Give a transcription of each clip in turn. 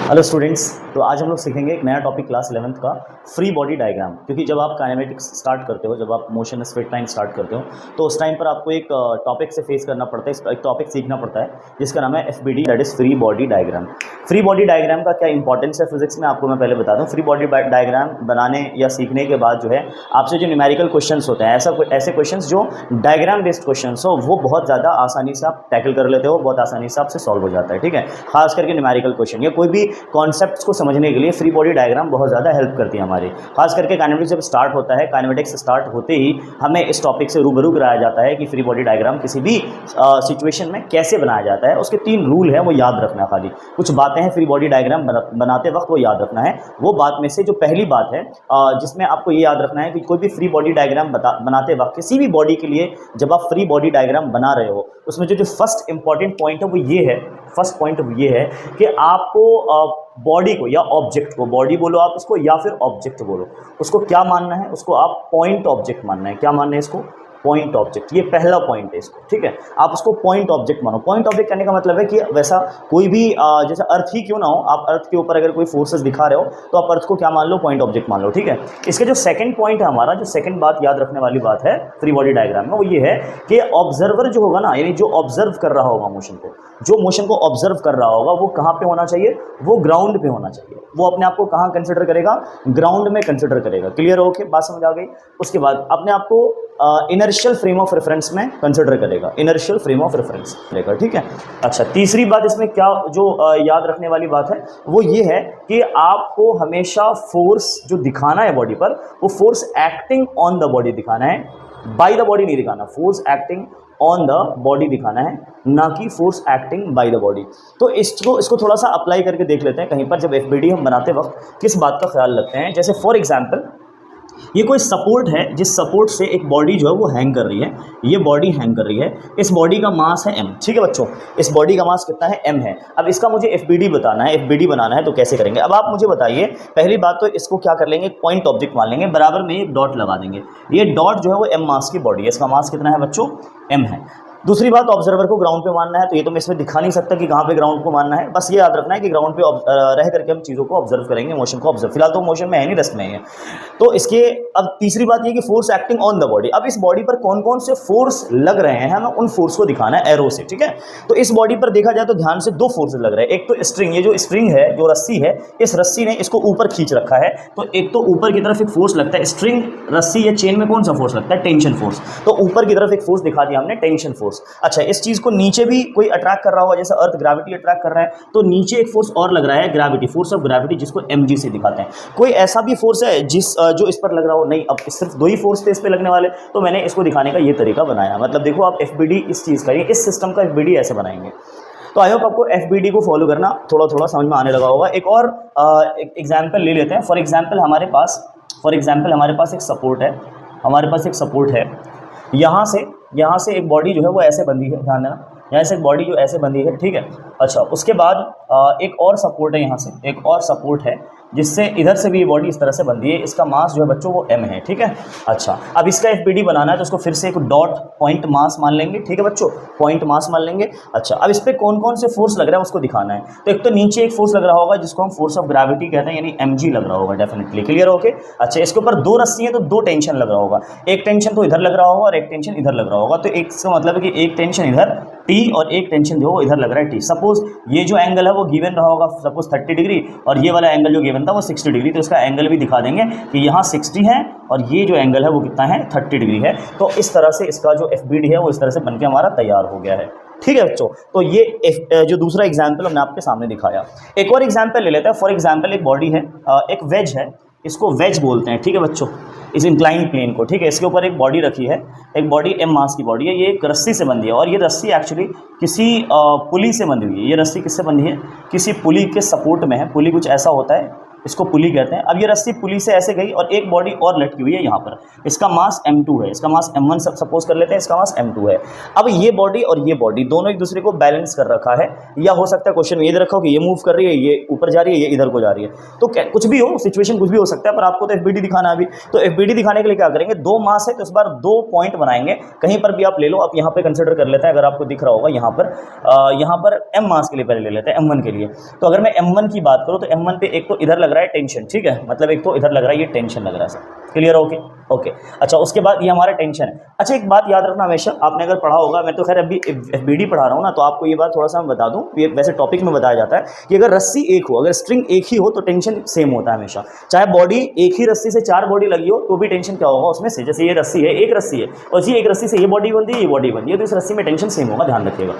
Hello students, तो आज हम लोग सीखेंगे एक नया टॉपिक क्लास 11th का फ्री बॉडी डायग्राम। क्योंकि जब आप काइनेमेटिक्स स्टार्ट करते हो, जब आप मोशन स्ट्रेट लाइन स्टार्ट करते हो, तो उस टाइम पर आपको एक टॉपिक से फेस करना पड़ता है, एक टॉपिक सीखना पड़ता है जिसका नाम है FBD, that is free body diagram. Free body diagram का क्या इंपॉर्टेंस है फिजिक्स में, आपको मैं पहले बता दूँ। फ्री बॉडी डायग्राम बनाने या सीखने के बाद जो है आपसे जो न्यूमेरिकल क्वेश्चन होते हैं, ऐसे क्वेश्चन जो डायग्राम बेस्ड क्वेश्चन हो, वो बहुत ज़्यादा आसानी से आप टैकल कर लेते हो, बहुत आसानी से आपसे सॉल्व हो जाता है। ठीक है, खास करके न्यूमेरिकल क्वेश्चन या कोई भी कॉन्सेप्ट्स को समझने के लिए फ्री बॉडी डायग्राम बहुत ज़्यादा हेल्प करती है हमारी। खास करके काइनेमेटिक्स जब स्टार्ट होता है, काइनेमेटिक्स स्टार्ट होते ही हमें इस टॉपिक से रूबरू कराया जाता है कि फ्री बॉडी डायग्राम किसी भी सिचुएशन में कैसे बनाया जाता है। उसके 3 रूल हैं, वो याद रखना। खाली कुछ बातें हैं फ्री बॉडी डायग्राम बनाते वक्त वो याद रखना है। वो बात में से जो पहली बात है जिसमें आपको ये याद रखना है कि कोई भी फ्री बॉडी डायग्राम बनाते वक्त किसी भी बॉडी के लिए जब आप फ्री बॉडी डायग्राम बना रहे हो, उसमें जो फर्स्ट इंपॉर्टेंट पॉइंट है वो ये है, फर्स्ट पॉइंट ये है कि आपको बॉडी को या ऑब्जेक्ट को, बॉडी बोलो आप उसको या फिर ऑब्जेक्ट बोलो, उसको क्या मानना है, उसको आप पॉइंट ऑब्जेक्ट मानना है। क्या मानना है इसको? Point object. ये पहला पॉइंट है इसको। ठीक है, आप उसको पॉइंट ऑब्जेक्ट मानो। पॉइंट ऑब्जेक्ट कहने का मतलब है कि वैसा कोई भी जैसे अर्थ ही क्यों ना हो, आप अर्थ के ऊपर अगर कोई फोर्सेस दिखा रहे हो तो आप अर्थ को क्या मान लो? पॉइंट ऑब्जेक्ट मान लो। ठीक है, इसके जो सेकंड पॉइंट है हमारा, जो सेकंड बात याद रखने वाली बात है फ्री बॉडी डायग्राम में, वो ये है कि ऑब्जर्वर जो होगा ना, यानी जो ऑब्जर्व कर रहा होगा मोशन को, जो मोशन को ऑब्जर्व कर रहा होगा, वो कहाँ पे होना चाहिए? वो ग्राउंड पे होना चाहिए। वो अपने आप को कहाँ कंसिडर करेगा? ग्राउंड में कंसिडर करेगा। क्लियर हो के बात समझ आ गई? उसके बाद अपने आप को इनर्शियल फ्रेम ऑफ रेफरेंस में कंसिडर करेगा, इनर्शियल फ्रेम ऑफ रेफरेंस करेगा। ठीक है, अच्छा, तीसरी बात इसमें क्या जो याद रखने वाली बात है वो ये है कि आपको हमेशा फोर्स जो दिखाना है बॉडी पर, वो force acting on the body दिखाना है, बाय द बॉडी नहीं दिखाना। Force acting on the body दिखाना है, ना कि force acting by the body. तो इसको थोड़ा सा अप्लाई करके देख लेते हैं कहीं पर, जब एफबीडी हम बनाते वक्त किस बात का ख्याल रखते हैं। जैसे फॉर एग्जांपल ये कोई सपोर्ट है, जिस सपोर्ट से एक बॉडी जो है वो हैंग कर रही है, ये बॉडी हैंग कर रही है, इस बॉडी का मास है m। ठीक है बच्चों, इस बॉडी का मास कितना है? m है। अब इसका मुझे एफबीडी बताना है, एफबीडी बनाना है, तो कैसे करेंगे? अब आप मुझे बताइए, पहली बात तो इसको क्या कर लेंगे? पॉइंट ऑब्जेक्ट मान लेंगे, बराबर में एक डॉट लगा देंगे। ये डॉट जो है वो m मास की बॉडी है, इसका मास कितना है बच्चों? m है। दूसरी बात, ऑब्जर्वर को ग्राउंड पे मानना है, तो ये तो मैं इसमें दिखा नहीं सकता कि कहाँ पे ग्राउंड को मानना है, बस ये याद रखना है कि ग्राउंड पे रह करके हम चीज़ों को ऑब्जर्व करेंगे, मोशन को ऑब्जर्व। फिलहाल तो मोशन में है नहीं, रेस्ट में है। तो इसके अब तीसरी बात ये कि force acting on the body. अब इस बॉडी पर कौन कौन से फोर्स लग रहे हैं, हमें उन फोर्स को दिखाना है एरो से। ठीक है, तो इस बॉडी पर देखा जाए तो ध्यान से 2 फोर्सेज लग रहे हैं। एक तो स्ट्रिंग, ये जो स्ट्रिंग है, जो रस्सी है, इस रस्सी ने इसको ऊपर खींच रखा है, तो एक तो ऊपर की तरफ एक फोर्स लगता है। स्ट्रिंग, रस्सी या चेन में कौन सा फोर्स लगता है? Tension force. तो ऊपर की तरफ एक फोर्स दिखा दिया हमने, टेंशन फोर्स। अच्छा, इस चीज को नीचे भी कोई अट्रैक्ट कर रहा होगा, जैसे अर्थ ग्रेविटी अट्रैक्ट कर रहा है, तो नीचे एक फोर्स और लग रहा है, ग्रेविटी, फोर्स ऑफ ग्रेविटी, जिसको mg से दिखाते हैं। कोई ऐसा भी फोर्स है जो इस पर लग रहा हो? नहीं। अब सिर्फ 2 ही फोर्स थे इस पे लगने वाले, तो मैंने इसको दिखाने का ये तरीका बनाया। मतलब देखो, आप एफबीडी इस चीज का, इस सिस्टम का एफबीडी ऐसे बनाएंगे। तो आई होप आपको एफबीडी को फॉलो करना थोड़ा थोड़ा समझ में आने लगा होगा। एक और एग्जाम्पल ले लेते हैं। फॉर एग्जाम्पल हमारे पास एक सपोर्ट है, हमारे पास एक सपोर्ट है। यहाँ से एक बॉडी जो है वो ऐसे बंधी है, ध्यान देना, यहाँ से एक बॉडी जो ऐसे बंधी है। ठीक है, अच्छा, उसके बाद एक और सपोर्ट है, यहाँ से एक और सपोर्ट है, जिससे इधर से भी ये बॉडी इस तरह से बंधी है। इसका मास जो है बच्चों वो m है। ठीक है, अच्छा, अब इसका एफबीडी बनाना है, तो उसको फिर से एक डॉट पॉइंट मास मान लेंगे। ठीक है बच्चों, पॉइंट मास मान लेंगे। अच्छा, अब इस पर कौन कौन से फोर्स लग रहा है उसको दिखाना है। तो एक तो नीचे एक फोर्स लग रहा होगा, जिसको हम फोर्स ऑफ ग्रेविटी कहते हैं, यानी mg लग रहा होगा डेफिनेटली। क्लियर हो के? अच्छा, इसके ऊपर 2 रस्सी है, तो 2 टेंशन लग रहा होगा। एक टेंशन तो इधर लग रहा होगा और एक टेंशन इधर लग रहा होगा। तो एक इसका मतलब है कि एक टेंशन इधर T और एक टेंशन जो इधर लग रहा है T। सपोज ये जो एंगल है वो गिवन रहा होगा, सपोज 30 डिग्री, और ये वाला एंगल जो गिवन था वो 60 डिग्री। तो इसका एंगल भी दिखा देंगे कि यहाँ 60 है और ये जो एंगल है वो कितना है? 30 डिग्री है। तो इस तरह से इसका जो एफबीडी है वो इस तरह से बनके हमारा तैयार हो गया है। ठीक है बच्चों, तो ये जो दूसरा एग्जाम्पल हमने आपके सामने दिखाया। एक और एग्जाम्पल ले लेते हैं। फॉर एग्जाम्पल एक बॉडी है, एक वेज है, इसको वेज बोलते हैं। ठीक है बच्चों, इस इंक्लाइंड प्लेन को। ठीक है, इसके ऊपर एक बॉडी रखी है, एक बॉडी m मास की बॉडी है, ये एक रस्सी से बंधी है, और ये रस्सी एक्चुअली किसी पुली से बंधी हुई है। ये रस्सी किससे बंधी है? किसी पुली के सपोर्ट में है। पुली कुछ ऐसा होता है, इसको पुली कहते हैं। अब ये रस्सी पुली से ऐसे गई और एक बॉडी और लटकी हुई है यहाँ पर, इसका मास m2 है, इसका मास m1 सपोज कर लेते हैं, इसका मास m2 है। अब ये बॉडी और ये बॉडी दोनों एक दूसरे को बैलेंस कर रखा है, या हो सकता है क्वेश्चन में ये दे रखा हो कि ये मूव कर रही है, ये ऊपर जा रही है, ये इधर को जा रही है, तो कुछ भी हो, सिचुएशन कुछ भी हो सकता है, पर आपको तो एफबीडी दिखाना है अभी। तो एफबीडी दिखाने के लिए क्या करेंगे, दो मास है तो इस बार दो पॉइंट बनाएंगे, कहीं पर भी आप ले लो, आप यहाँ पे कंसिडर कर लेते हैं, अगर आपको दिख रहा होगा यहाँ पर m मास के लिए पहले ले लेते हैं, m1 के लिए। तो अगर मैं m1 की बात करूँ तो m1 पे एक तो इधर लग रहा है टेंशन, ठीक है, मतलब एक तो इधर लग रहा है, ये टेंशन लग रहा है सर, क्लियर ओके ओके। अच्छा, उसके बाद ये हमारा टेंशन है। अच्छा, एक बात याद रखना हमेशा, आपने अगर पढ़ा होगा, मैं तो खैर अभी एफबीडी पढ़ा रहा हूँ ना, तो आपको ये बात थोड़ा सा मैं बता दूं, ये वैसे टॉपिक में बताया जाता है कि अगर रस्सी एक हो, अगर स्ट्रिंग एक ही हो तो टेंशन सेम होता है हमेशा। चाहे बॉडी एक ही रस्सी से 4 बॉडी लगी हो तो भी टेंशन क्या होगा उसमें से, जैसे ये रस्सी है, एक रस्सी है, और ये एक रस्सी से ये बॉडी बनती है, ये बॉडी बनती है, तो इस रस्सी में टेंशन सेम होगा, ध्यान रखिएगा।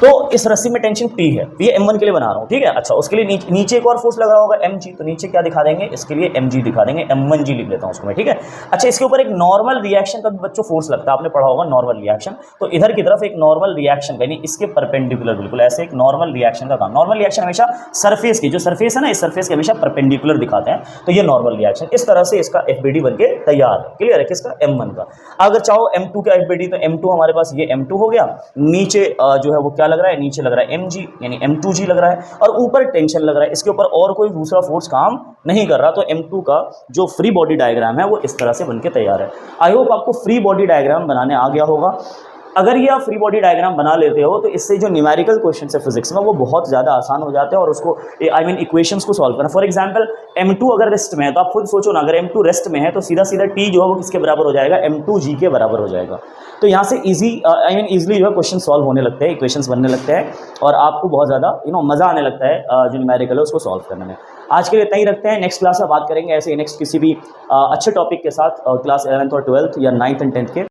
तो इस रस्सी में टेंशन P है, ये m1 के लिए बना रहा हूँ, ठीक है। अच्छा, उसके लिए नीचे एक और फोर्स लग रहा होगा mg, तो नीचे क्या दिखा देंगे, इसके लिए mg दिखा देंगे, m1g लिख लेता हूँ उसको मैं, ठीक है। अच्छा, इसके ऊपर एक नॉर्मल रिएक्शन का भी बच्चों फोर्स लगता है, आपने पढ़ा होगा नॉर्मल रिएक्शन, तो इधर की तरफ एक नॉर्मल रिएक्शन का, यानी इसके परपेंडिकुलर, बिल्कुल ऐसे एक नॉर्मल रिएक्शन का काम। नॉर्मल रिएक्शन हमेशा सरफेस की, जो सरफेस है ना, इस सरफेस के हमेशा परपेंडिकुलर दिखाते हैं, तो ये नॉर्मल रिएक्शन, इस तरह से इसका एफबीडी बनके तैयार है, क्लियर है, किसका, m1 का। अगर चाहो m2 का एफबीडी, तो m2 हमारे पास ये m2 हो गया, नीचे जो है वो क्या लग रहा है, नीचे लग रहा है mg यानी m2g लग रहा है, और ऊपर टेंशन लग रहा है, इसके ऊपर और कोई दूसरा फोर्स काम नहीं कर रहा, तो m2 का जो फ्री बॉडी डायग्राम है वो इस तरह से बनके तैयार है। आई होप आपको फ्री बॉडी डायग्राम बनाने आ गया होगा। अगर ये आप फ्री बॉडी डायग्राम बना लेते हो तो इससे जो न्यूमेरिकल क्वेश्चन है फिजिक्स में वो बहुत ज़्यादा आसान हो जाते हैं, और उसको आई मीन इक्वेशंस को सॉल्व करना। फॉर एग्जांपल m2 अगर रेस्ट में है तो आप खुद सोचो ना, अगर m2 रेस्ट में है तो सीधा सीधा t जो है वो किसके बराबर हो जाएगा, m2g के बराबर हो जाएगा। तो यहाँ से इजीली जो है क्वेश्चन सॉल्व होने लगते हैं, इक्वेशंस बनने लगते हैं, और आपको बहुत ज़्यादा मज़ा आने लगता है जो न्यूमेरिकल है उसको सॉल्व करने में। आज के लिए इतना ही रखते हैं, नेक्स्ट क्लास में बात करेंगे ऐसे नेक्स्ट किसी भी अच्छे टॉपिक के साथ, क्लास 11th और 12th या 9th एंड 10th के।